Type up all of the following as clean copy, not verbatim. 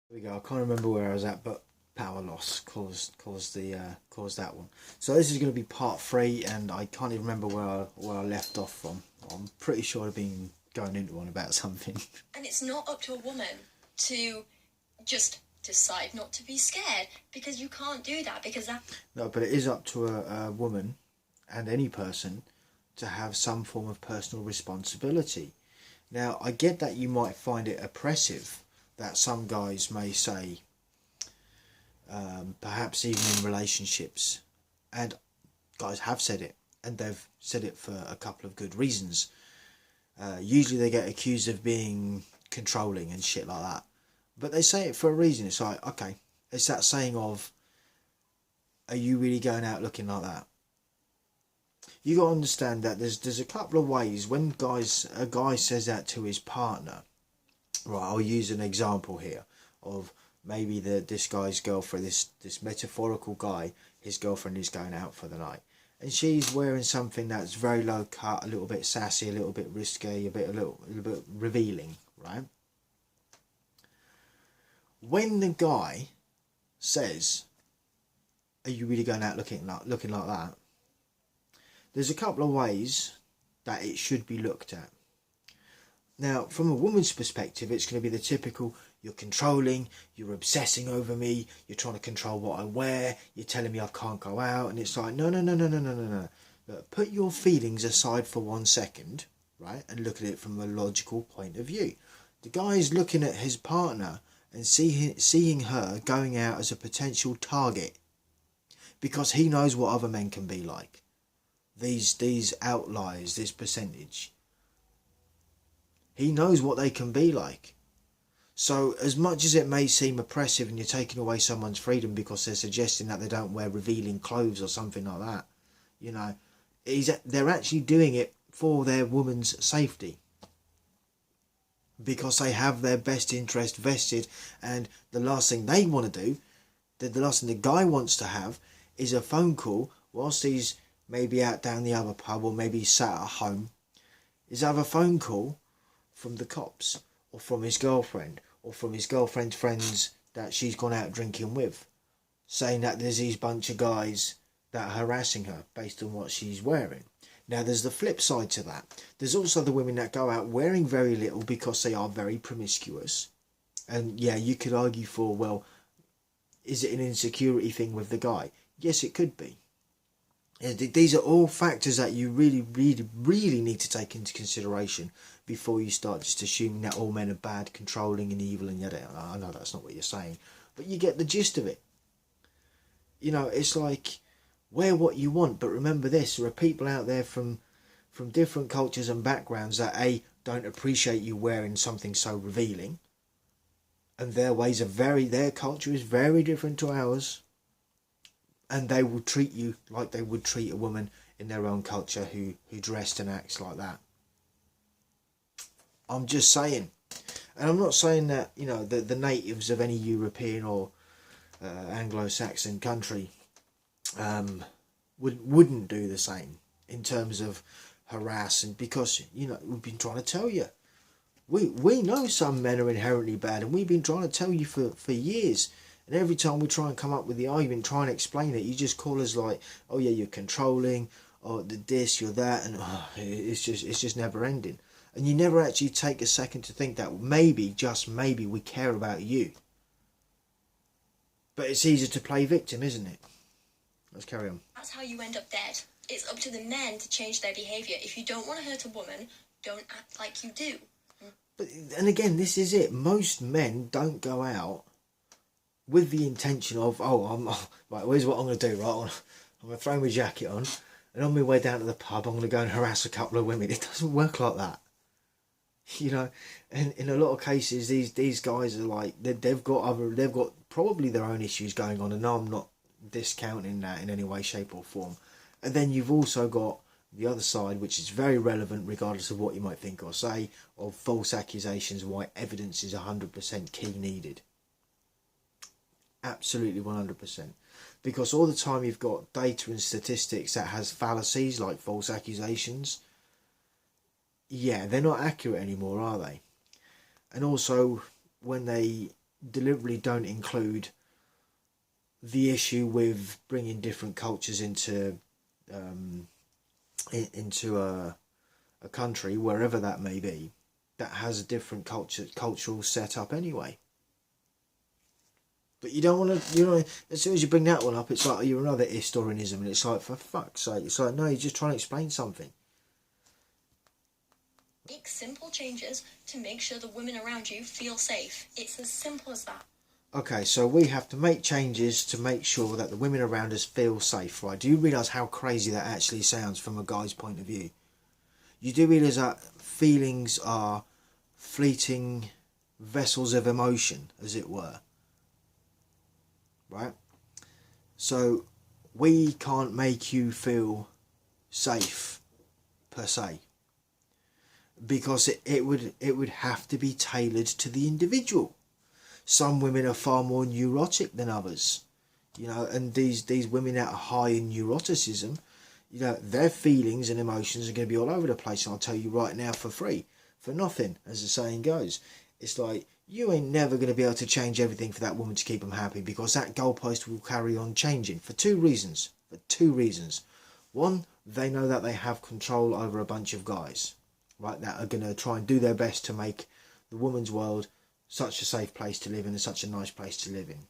There we go. I can't remember where I was at, but power loss caused that one. So this is going to be part three, and I can't even remember where I left off from. I'm pretty sure I've been going into one about something. And it's not up to a woman to just decide not to be scared, because you can't do that, because that... No, but it is up to a woman and any person to have some form of personal responsibility. Now, I get that you might find it oppressive that some guys may say, perhaps even in relationships, and guys have said it, and they've said it for a couple of good reasons. Usually they get accused of being controlling and shit like that, but they say it for a reason. It's like, okay, it's that saying of, are you really going out looking like that? You got to understand that there's a couple of ways when a guy says that to his partner. Right, I'll use an example here of maybe this guy's girlfriend, this metaphorical guy, his girlfriend is going out for the night, and she's wearing something that's very low cut, a little bit sassy, a little bit risque, a little bit revealing, right? When the guy says, "Are you really going out looking like that?" There's a couple of ways that it should be looked at. Now, from a woman's perspective, it's going to be the typical, you're controlling, you're obsessing over me, you're trying to control what I wear, you're telling me I can't go out, and it's like, no. Look, put your feelings aside for 1 second, right, and look at it from a logical point of view. The guy is looking at his partner and seeing her going out as a potential target because he knows what other men can be like. These outliers, this percentage. He knows what they can be like. So as much as it may seem oppressive and you're taking away someone's freedom because they're suggesting that they don't wear revealing clothes or something like that, you know, they're actually doing it for their woman's safety. Because they have their best interest vested, and the last thing they want to do, the last thing the guy wants to have, is a phone call whilst he's maybe out down the other pub or maybe sat at home, is have a phone call from the cops or from his girlfriend or from his girlfriend's friends that she's gone out drinking with, saying that there's these bunch of guys that are harassing her based on what she's wearing. Now there's the flip side to that. There's also the women that go out wearing very little because they are very promiscuous. And yeah, you could argue for, well, is it an insecurity thing with the guy? Yes, it could be. These are all factors that you really need to take into consideration before you start just assuming that all men are bad, controlling and evil and yada. I know that's not what you're saying, but you get the gist of it. You know, it's like, wear what you want, but remember this, there are people out there from different cultures and backgrounds that don't appreciate you wearing something so revealing, and their culture is very different to ours. And they will treat you like they would treat a woman in their own culture who dressed and acts like that. I'm just saying. And I'm not saying that, you know, the natives of any European or Anglo-Saxon country wouldn't do the same in terms of harassing, because, you know, we've been trying to tell you. We know some men are inherently bad, and we've been trying to tell you for years. And every time we try and come up with the argument, try and explain it, you just call us like, oh yeah, you're controlling, or this, you're that, and it's just never ending. And you never actually take a second to think that maybe, just maybe, we care about you. But it's easier to play victim, isn't it? Let's carry on. That's how you end up dead. It's up to the men to change their behaviour. If you don't want to hurt a woman, don't act like you do. But, and again, this is it. Most men don't go out with the intention of, right, here's what I'm going to do, right? I'm going to throw my jacket on, and on my way down to the pub, I'm going to go and harass a couple of women. It doesn't work like that. You know, and in a lot of cases, these guys are like, they've got probably their own issues going on, and I'm not discounting that in any way, shape or form. And then you've also got the other side, which is very relevant regardless of what you might think or say, of false accusations, why evidence is 100% key needed. Absolutely 100%. Because all the time you've got data and statistics that has fallacies like false accusations. Yeah, they're not accurate anymore, are they? And also, when they deliberately don't include the issue with bringing different cultures into a country, wherever that may be, that has a different cultural setup anyway. But you don't want to, as soon as you bring that one up, it's like you're another historianism, and it's like, for fuck's sake, it's like, no, you're just trying to explain something. Make simple changes to make sure the women around you feel safe. It's as simple as that. Okay, so we have to make changes to make sure that the women around us feel safe, right? Do you realise how crazy that actually sounds from a guy's point of view? You do realise that feelings are fleeting vessels of emotion, as it were. Right? So we can't make you feel safe per se, because it would have to be tailored to the individual. Some women are far more neurotic than others, and these women that are high in neuroticism, their feelings and emotions are going to be all over the place. And I'll tell you right now, for free, for nothing, as the saying goes. It's like, you ain't never going to be able to change everything for that woman to keep them happy, because that goalpost will carry on changing for two reasons. One, they know that they have control over a bunch of guys, right, that are going to try and do their best to make the woman's world such a safe place to live in and such a nice place to live in.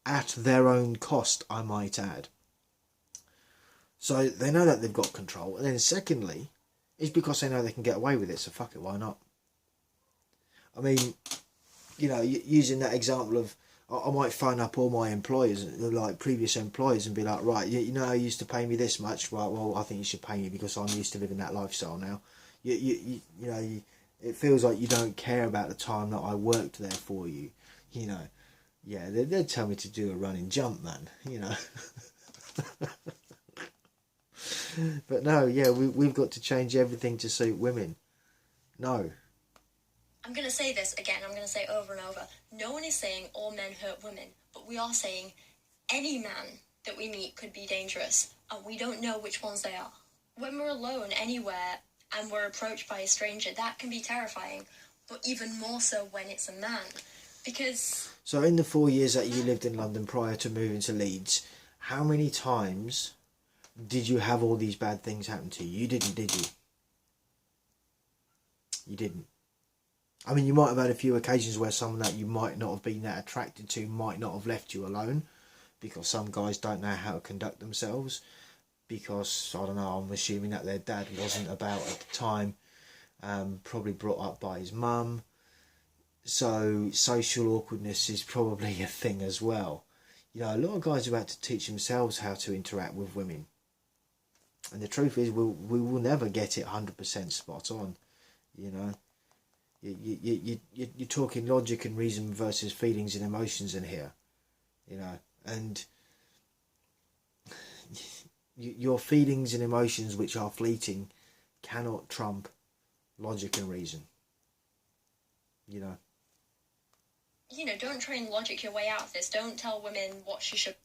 At their own cost, I might add. So they know that they've got control. And then secondly, it's because they know they can get away with it, so fuck it, why not? I mean, using that example of, I might phone up all my employers, like previous employers, and be like, right, you used to pay me this much, right, well, I think you should pay me because I'm used to living that lifestyle now. It feels like you don't care about the time that I worked there for you, Yeah, they'd tell me to do a running jump, man, But no, yeah, we've got to change everything to suit women. No. I'm going to say this again, I'm going to say over and over. No one is saying all men hurt women, but we are saying any man that we meet could be dangerous, and we don't know which ones they are. When we're alone anywhere and we're approached by a stranger, that can be terrifying, but even more so when it's a man, because... So in the 4 years that you lived in London prior to moving to Leeds, how many times did you have all these bad things happen to you? You didn't, did you? You didn't. I mean, you might have had a few occasions where someone that you might not have been that attracted to might not have left you alone, because some guys don't know how to conduct themselves, because, I don't know, I'm assuming that their dad wasn't about at the time, probably brought up by his mum, so social awkwardness is probably a thing as well. A lot of guys have had to teach themselves how to interact with women, and the truth is, we will never get it 100% spot on, You're talking logic and reason versus feelings and emotions in here, and your feelings and emotions, which are fleeting, cannot trump logic and reason. Don't try and logic your way out of this. Don't tell women what she should...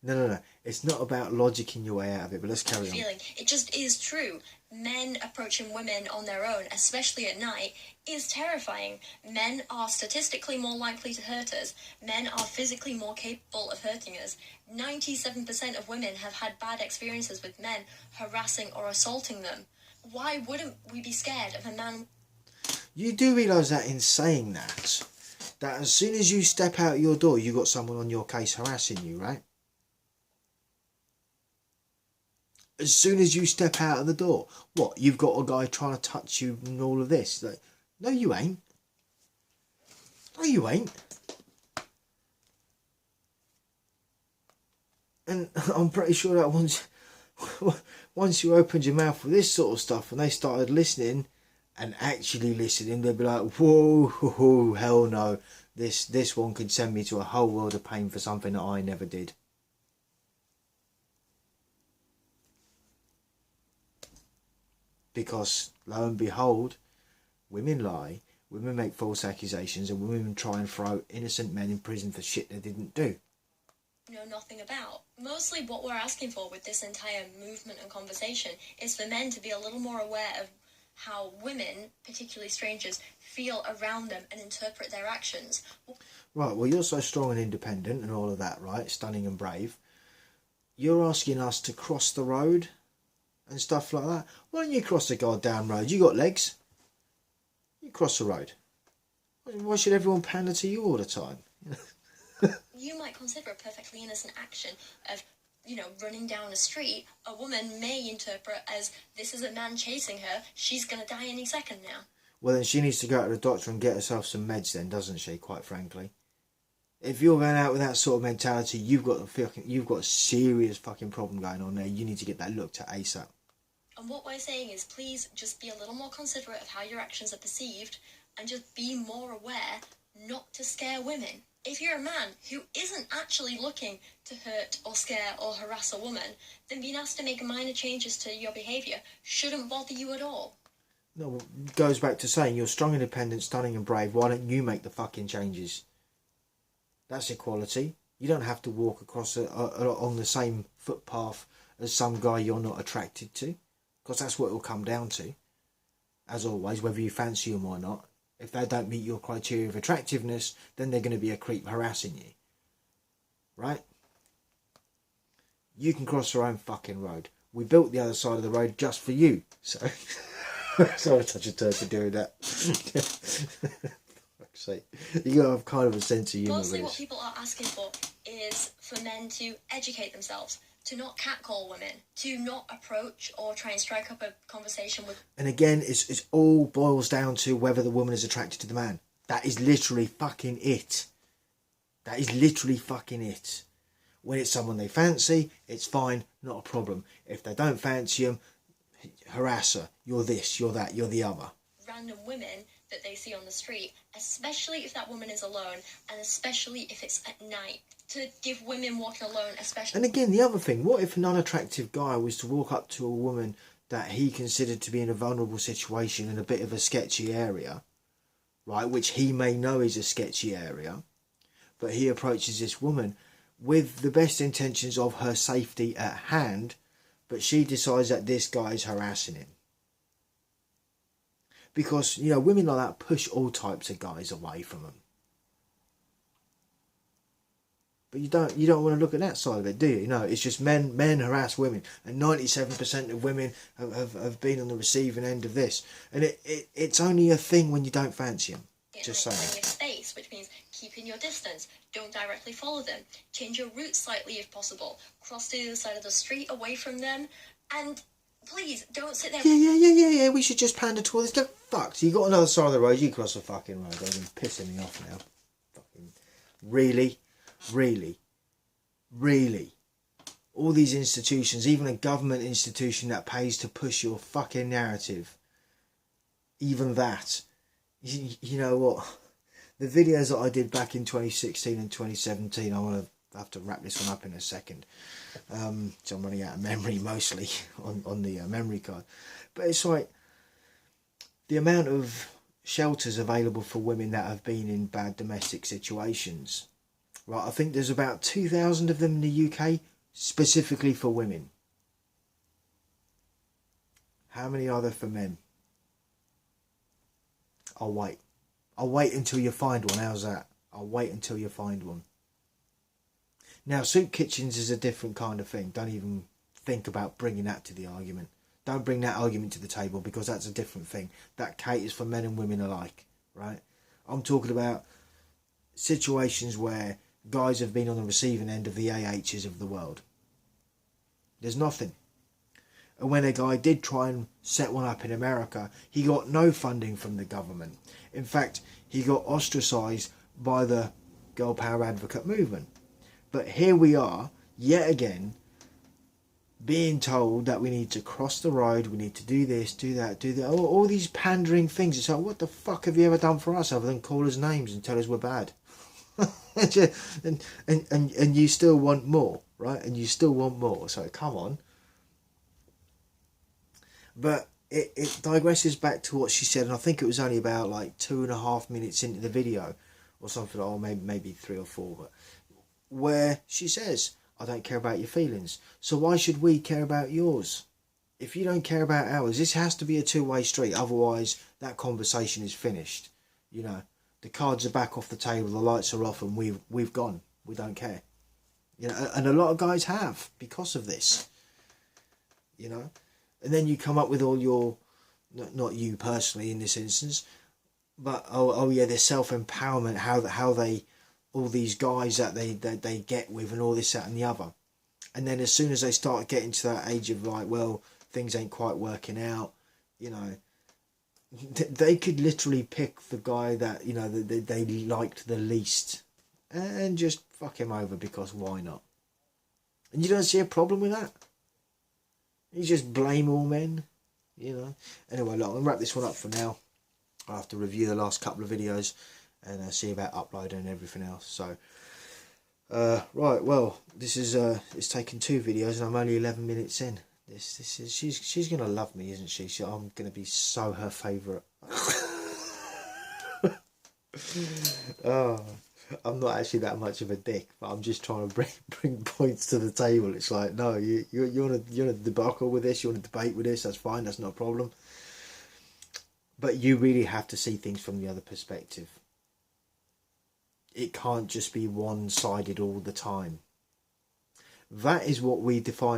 No. It's not about logicking your way out of it, but let's carry on. It just is true. Men approaching women on their own, especially at night, is terrifying. Men are statistically more likely to hurt us. Men are physically more capable of hurting us. 97% of women have had bad experiences with men harassing or assaulting them. Why wouldn't we be scared of a man? You do realise that in saying that as soon as you step out your door, you got someone on your case harassing you, right? As soon as you step out of the door, what? You've got a guy trying to touch you and all of this. Like, no, you ain't. No, you ain't. And I'm pretty sure that once you opened your mouth for this sort of stuff and they started listening and actually listening, they'd be like, whoa, hell no. This one could send me to a whole world of pain for something that I never did. Because, lo and behold, women lie, women make false accusations, and women try and throw innocent men in prison for shit they didn't do. Know nothing about. Mostly what we're asking for with this entire movement and conversation is for men to be a little more aware of how women, particularly strangers, feel around them and interpret their actions. Right, well, you're so strong and independent and all of that, right? Stunning and brave. You're asking us to cross the road and stuff like that. Why don't you cross the goddamn road? You got legs. You cross the road. Why should everyone pander to you all the time? You might consider a perfectly innocent action of, running down a street. A woman may interpret as, this is a man chasing her, she's going to die any second now. Well, then she needs to go to the doctor and get herself some meds then, doesn't she, quite frankly? If you're going out with that sort of mentality, you've got a serious fucking problem going on there. You need to get that looked at ASAP. And what we're saying is, please just be a little more considerate of how your actions are perceived and just be more aware not to scare women. If you're a man who isn't actually looking to hurt or scare or harass a woman, then being asked to make minor changes to your behaviour shouldn't bother you at all. No, it goes back to saying you're strong, independent, stunning and brave. Why don't you make the fucking changes? That's equality. You don't have to walk across on the same footpath as some guy you're not attracted to, because that's what it will come down to. As always, whether you fancy them or not. If they don't meet your criteria of attractiveness, then they're going to be a creep harassing you. Right? You can cross your own fucking road. We built the other side of the road just for you. So, sorry, such a turd for doing that. Fuck's sake. You got to have kind of a sense of humour. Mostly what people are asking for is for men to educate themselves, to not catcall women, to not approach or try and strike up a conversation with... And again, it's all boils down to whether the woman is attracted to the man. That is literally fucking it. That is literally fucking it. When it's someone they fancy, it's fine, not a problem. If they don't fancy them, harass her. You're this, you're that, you're the other. Random women that they see on the street, especially if that woman is alone, and especially if it's at night. To give women walking alone, especially... And again, the other thing, what if an unattractive guy was to walk up to a woman that he considered to be in a vulnerable situation in a bit of a sketchy area, right, which he may know is a sketchy area, but he approaches this woman with the best intentions of her safety at hand, but she decides that this guy is harassing him. Because, women like that push all types of guys away from them. But you don't want to look at that side of it, do you? No, it's just men harass women, and 97% of women have been on the receiving end of this, and it's only a thing when you don't fancy them. Just saying. Your space, which means keeping your distance. Don't directly follow them. Change your route slightly if possible. Cross to the other side of the street away from them, and please don't sit there. Yeah. We should just pander to all this. Get fucked. You got another side of the road. You cross the fucking road. They're pissing me off now. Fucking really. All these institutions, even a government institution that pays to push your fucking narrative, even that, you know what, the videos that I did back in 2016 and 2017, I want to have to wrap this one up in a second, so I'm running out of memory mostly on the memory card, but it's like the amount of shelters available for women that have been in bad domestic situations. Right, I think there's about 2,000 of them in the UK, specifically for women. How many are there for men? I'll wait. I'll wait until you find one. How's that? I'll wait until you find one. Now, soup kitchens is a different kind of thing. Don't even think about bringing that to the argument. Don't bring that argument to the table, because that's a different thing. That caters for men and women alike, right? I'm talking about situations where guys have been on the receiving end of the AHs of the world. There's nothing. And when a guy did try and set one up in America, he got no funding from the government. In fact, he got ostracised by the girl power advocate movement. But here we are, yet again, being told that we need to cross the road, we need to do this, do that, do that. All these pandering things. It's like, what the fuck have you ever done for us other than call us names and tell us we're bad? and you still want more, right? And you still want more. So come on. But it digresses back to what she said, and I think it was only about like 2.5 minutes into the video or something, or maybe 3 or 4, but where she says, I don't care about your feelings, so why should we care about yours? If you don't care about ours, this has to be a two-way street. Otherwise, that conversation is finished. You know, the cards are back off the table, the lights are off, and we've gone. We don't care. You know, and a lot of guys have because of this. You know, and then you come up with all your, not you personally in this instance, but oh yeah, their self-empowerment, how they, all these guys that they get with, and all this, that and the other. And then as soon as they start getting to that age of like, well, things ain't quite working out, you know, they could literally pick the guy that, you know, that they liked the least and just fuck him over, because why not? And you don't see a problem with that. You just blame all men, you know. Anyway, look, I'm going to wrap this one up for now. I'll have to review the last couple of videos and see about uploading and everything else. So, right, well, this is it's taken 2 videos and I'm only 11 minutes in. This is she's gonna love me, isn't she? I'm gonna be so her favourite. Oh, I'm not actually that much of a dick, but I'm just trying to bring points to the table. It's like, no, you want to debacle with this, you want to debate with this, that's fine, that's not a problem. But you really have to see things from the other perspective. It can't just be one-sided all the time. That is what we define